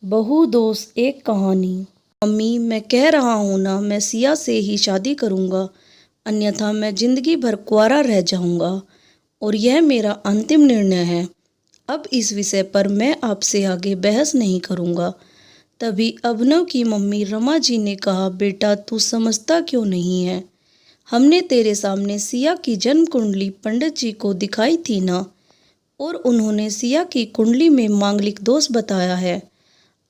बहू दोस्त एक कहानी। मम्मी, मैं कह रहा हूँ ना, मैं सिया से ही शादी करूँगा, अन्यथा मैं जिंदगी भर कुंवारा रह जाऊँगा और यह मेरा अंतिम निर्णय है। अब इस विषय पर मैं आपसे आगे बहस नहीं करूँगा। तभी अभिनव की मम्मी रमा जी ने कहा, बेटा तू समझता क्यों नहीं है? हमने तेरे सामने सिया की जन्म कुंडली पंडित जी को दिखाई थी ना, और उन्होंने सिया की कुंडली में मांगलिक दोष बताया है।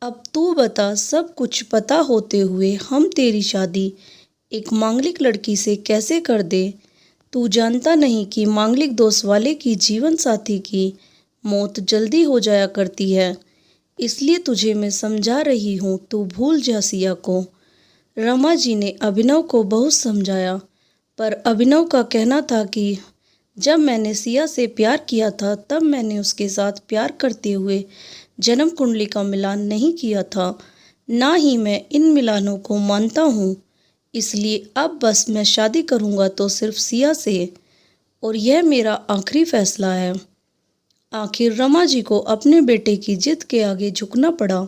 अब तू बता, सब कुछ पता होते हुए हम तेरी शादी एक मांगलिक लड़की से कैसे कर दे? तू जानता नहीं कि मांगलिक दोष वाले की जीवन साथी की मौत जल्दी हो जाया करती है। इसलिए तुझे मैं समझा रही हूँ, तू भूल जा सिया को। रमा जी ने अभिनव को बहुत समझाया, पर अभिनव का कहना था कि जब मैंने सिया से प्यार किया था तब मैंने उसके साथ प्यार करते हुए जन्म कुंडली का मिलान नहीं किया था, ना ही मैं इन मिलानों को मानता हूँ। इसलिए अब बस मैं शादी करूँगा तो सिर्फ सिया से, और यह मेरा आखिरी फैसला है। आखिर रमा जी को अपने बेटे की जिद के आगे झुकना पड़ा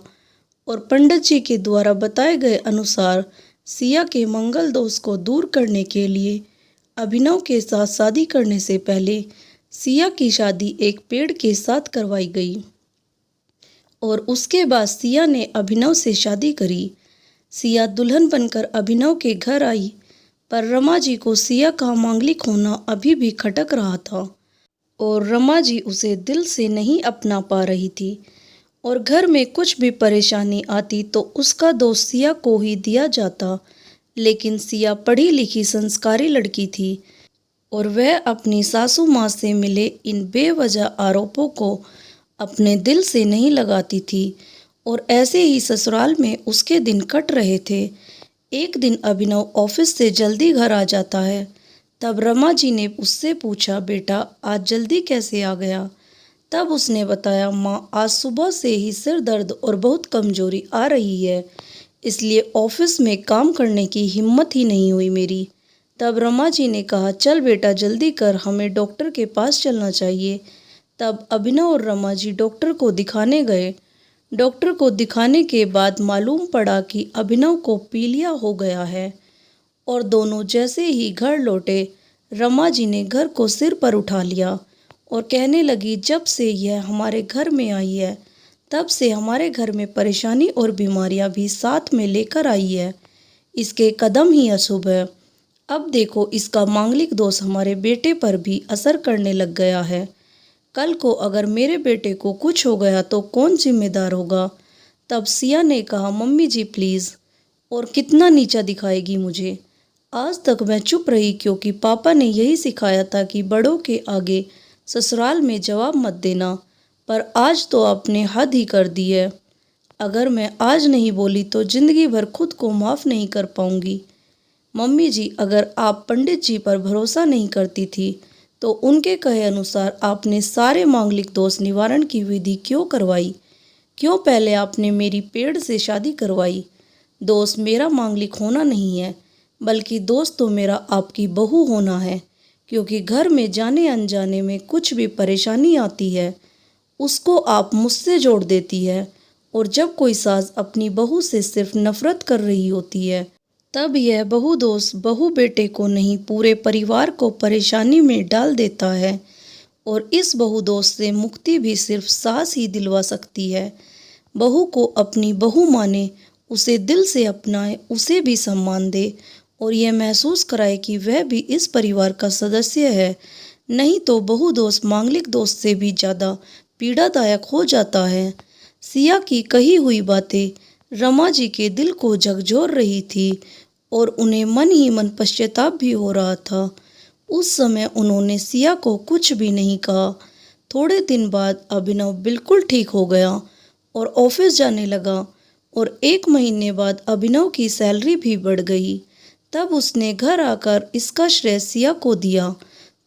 और पंडित जी के द्वारा बताए गए अनुसार सिया के मंगल दोष को दूर करने के लिए अभिनव के साथ शादी करने से पहले सिया की शादी एक पेड़ के साथ करवाई गई और उसके बाद सिया ने अभिनव से शादी करी। सिया दुल्हन बनकर अभिनव के घर आई, पर रमा जी को सिया का मांगलिक होना अभी भी खटक रहा था और रमा जी उसे दिल से नहीं अपना पा रही थी। और घर में कुछ भी परेशानी आती तो उसका दोष सिया को ही दिया जाता। लेकिन सिया पढ़ी लिखी संस्कारी लड़की थी और वह अपनी सासू माँ से मिले इन बेवजह आरोपों को अपने दिल से नहीं लगाती थी और ऐसे ही ससुराल में उसके दिन कट रहे थे। एक दिन अभिनव ऑफिस से जल्दी घर आ जाता है। तब रमा जी ने उससे पूछा, बेटा आज जल्दी कैसे आ गया? तब उसने बताया, माँ आज सुबह से ही सिर दर्द और बहुत कमजोरी आ रही है, इसलिए ऑफिस में काम करने की हिम्मत ही नहीं हुई मेरी। तब रमा जी ने कहा, चल बेटा जल्दी कर, हमें डॉक्टर के पास चलना चाहिए। तब अभिनव और रमा जी डॉक्टर को दिखाने गए। डॉक्टर को दिखाने के बाद मालूम पड़ा कि अभिनव को पीलिया हो गया है और दोनों जैसे ही घर लौटे रमा जी ने घर को सिर पर उठा लिया और कहने लगी, जब से यह हमारे घर में आई है तब से हमारे घर में परेशानी और बीमारियां भी साथ में लेकर आई है। इसके कदम ही अशुभ है। अब देखो इसका मांगलिक दोष हमारे बेटे पर भी असर करने लग गया है। कल को अगर मेरे बेटे को कुछ हो गया तो कौन जिम्मेदार होगा? तब सिया ने कहा, मम्मी जी प्लीज़, और कितना नीचा दिखाएगी मुझे? आज तक मैं चुप रही क्योंकि पापा ने यही सिखाया था कि बड़ों के आगे ससुराल में जवाब मत देना, पर आज तो आपने हद ही कर दी है। अगर मैं आज नहीं बोली तो जिंदगी भर खुद को माफ़ नहीं कर पाऊंगी। मम्मी जी, अगर आप पंडित जी पर भरोसा नहीं करती थी तो उनके कहे अनुसार आपने सारे मांगलिक दोष निवारण की विधि क्यों करवाई? क्यों पहले आपने मेरी पेड़ से शादी करवाई? दोष मेरा मांगलिक होना नहीं है, बल्कि दोष तो मेरा आपकी बहू होना है, क्योंकि घर में जाने अनजाने में कुछ भी परेशानी आती है उसको आप मुझसे जोड़ देती है। और जब कोई सास अपनी बहू से सिर्फ नफरत कर रही होती है तब यह बहू दोष बहू बेटे को नहीं पूरे परिवार को परेशानी में डाल देता है। और इस बहू दोष से मुक्ति भी सिर्फ सास ही दिलवा सकती है। बहू को अपनी बहू माने, उसे दिल से अपनाए, उसे भी सम्मान दे और यह महसूस कराए कि वह भी इस परिवार का सदस्य है। नहीं तो बहू दोष मांगलिक दोष से भी ज़्यादा पीड़ादायक हो जाता है। सिया की कही हुई बातें रमा जी के दिल को झकझोर रही थी और उन्हें मन ही मन पश्चाताप भी हो रहा था। उस समय उन्होंने सिया को कुछ भी नहीं कहा। थोड़े दिन बाद अभिनव बिल्कुल ठीक हो गया और ऑफिस जाने लगा और 1 महीने बाद अभिनव की सैलरी भी बढ़ गई। तब उसने घर आकर इसका श्रेय सिया को दिया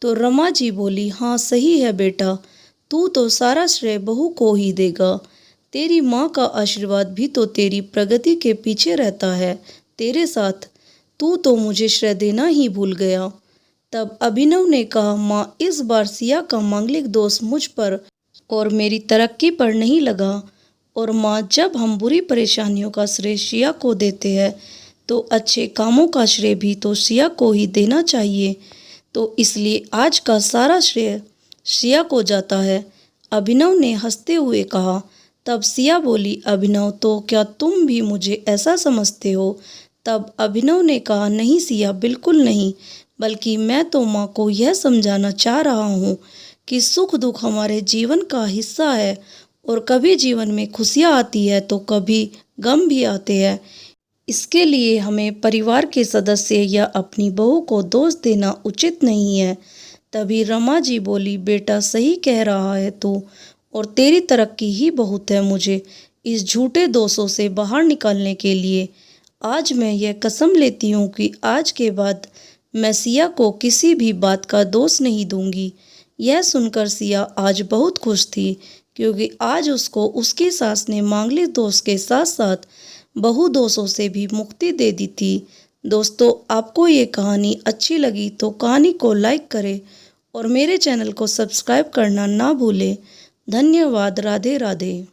तो रमा जी बोली, हाँ सही है बेटा, तू तो सारा श्रेय बहू को ही देगा। तेरी माँ का आशीर्वाद भी तो तेरी प्रगति के पीछे रहता है तेरे साथ। तू तो मुझे श्रेय देना ही भूल गया। तब अभिनव ने कहा, माँ इस बार सिया का मांगलिक दोष मुझ पर और मेरी तरक्की पर नहीं लगा, और माँ, जब हम बुरी परेशानियों का श्रेय सिया को देते हैं तो अच्छे कामों का श्रेय भी तो सिया को ही देना चाहिए, तो इसलिए आज का सारा श्रेय सिया को जाता है। अभिनव ने हंसते हुए कहा। तब सिया बोली, अभिनव, तो क्या तुम भी मुझे ऐसा समझते हो? तब अभिनव ने कहा, नहीं सिया, बिल्कुल नहीं, बल्कि मैं तो माँ को यह समझाना चाह रहा हूँ कि सुख दुख हमारे जीवन का हिस्सा है और कभी जीवन में खुशियाँ आती है तो कभी गम भी आते हैं। इसके लिए हमें परिवार के सदस्य या अपनी बहू को दोष देना उचित नहीं है। तभी रमा जी बोली, बेटा सही कह रहा है तू, और तेरी तरक्की ही बहुत है मुझे इस झूठे दोषों से बाहर निकालने के लिए। आज मैं यह कसम लेती हूँ कि आज के बाद मैं सिया को किसी भी बात का दोष नहीं दूंगी। यह सुनकर सिया आज बहुत खुश थी, क्योंकि आज उसको उसकी सास ने मांगलिक दोष के साथ साथ बहु दोषों से भी मुक्ति दे दी थी। दोस्तों, आपको ये कहानी अच्छी लगी तो कहानी को लाइक करें और मेरे चैनल को सब्सक्राइब करना ना भूलें। धन्यवाद। राधे राधे।